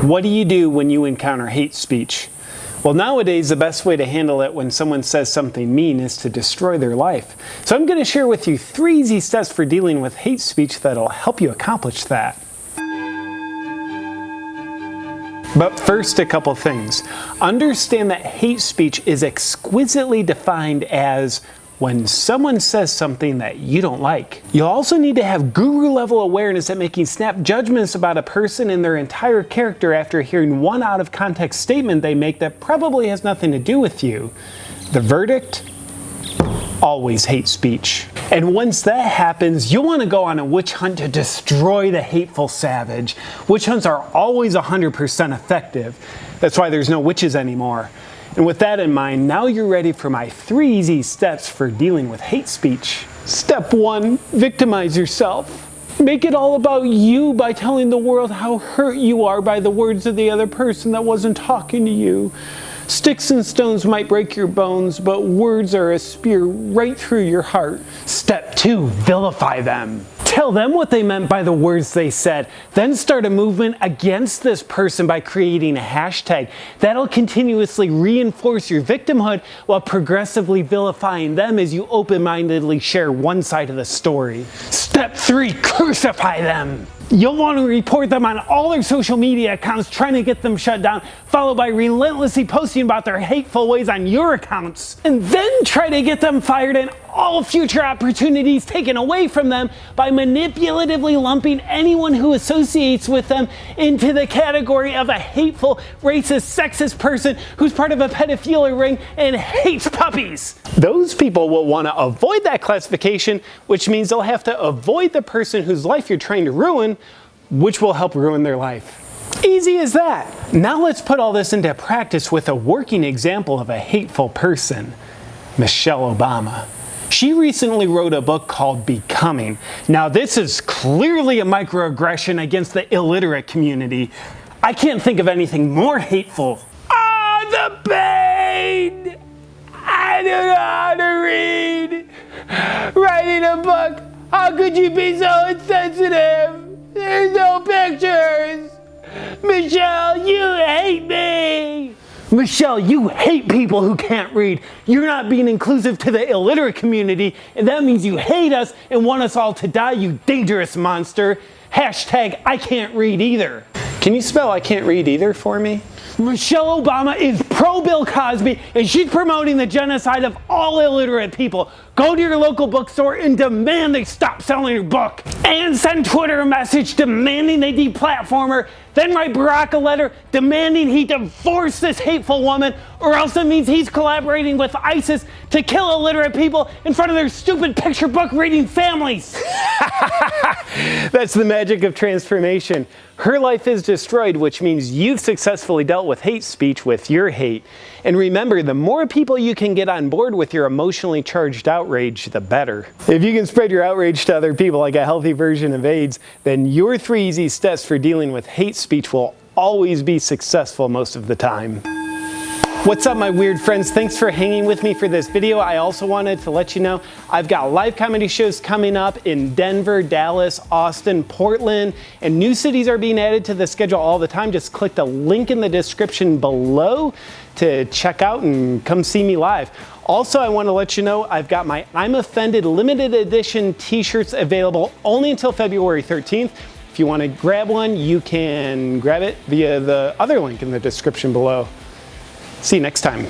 What do you do when you encounter hate speech? Well, nowadays, the best way to handle it when someone says something mean is to destroy their life. So I'm going to share with you 3 easy steps for dealing with hate speech that'll help you accomplish that. But first, a couple things. Understand that hate speech is exquisitely defined as when someone says something that you don't like. You'll also need to have guru-level awareness at making snap judgments about a person and their entire character after hearing one out-of-context statement they make that probably has nothing to do with you. The verdict? Always hate speech. And once that happens, you'll want to go on a witch hunt to destroy the hateful savage. Witch hunts are always 100% effective. That's why there's no witches anymore. And with that in mind, now you're ready for my 3 easy steps for dealing with hate speech. Step 1, victimize yourself. Make it all about you by telling the world how hurt you are by the words of the other person that wasn't talking to you. Sticks and stones might break your bones, but words are a spear right through your heart. Step 2, vilify them. Tell them what they meant by the words they said. Then start a movement against this person by creating a hashtag. That'll continuously reinforce your victimhood while progressively vilifying them as you open-mindedly share one side of the story. Step 3, crucify them. You'll want to report them on all their social media accounts, trying to get them shut down, followed by relentlessly posting about their hateful ways on your accounts. And then try to get them fired and all future opportunities taken away from them by manipulatively lumping anyone who associates with them into the category of a hateful, racist, sexist person who's part of a pedophilia ring and hates puppies. Those people will want to avoid that classification, which means they'll have to avoid the person whose life you're trying to ruin, which will help ruin their life. Easy as that. Now let's put all this into practice with a working example of a hateful person. Michelle Obama. She recently wrote a book called Becoming. Now this is clearly a microaggression against the illiterate community. I can't think of anything more hateful. The pain! I don't know how to read. Writing a book, how could you be so insensitive? There's no pictures. Michelle, you hate me. Michelle, you hate people who can't read. You're not being inclusive to the illiterate community, and that means you hate us and want us all to die, you dangerous monster. Hashtag I can't read either. Can you spell I can't read either for me? Michelle Obama is pro-Bill Cosby, and she's promoting the genocide of all illiterate people. Go to your local bookstore and demand they stop selling your book. And send Twitter a message demanding they deplatform her. Then write Barack a letter demanding he divorce this hateful woman, or else it means he's collaborating with ISIS to kill illiterate people in front of their stupid picture book reading families. That's the magic of transformation. Her life is destroyed, which means you've successfully dealt with hate speech with your hate. And remember, the more people you can get on board with your emotionally charged outrage, the better. If you can spread your outrage to other people like a healthy version of AIDS, then your 3 easy steps for dealing with hate speech will always be successful most of the time. What's up, my weird friends? Thanks for hanging with me for this video. I also wanted to let you know I've got live comedy shows coming up in Denver, Dallas, Austin, Portland, and new cities are being added to the schedule all the time. Just click the link in the description below to check out and come see me live. Also, I want to let you know I've got my I'm Offended limited edition t-shirts available only until February 13th. If you want to grab one, you can grab it via the other link in the description below. See you next time.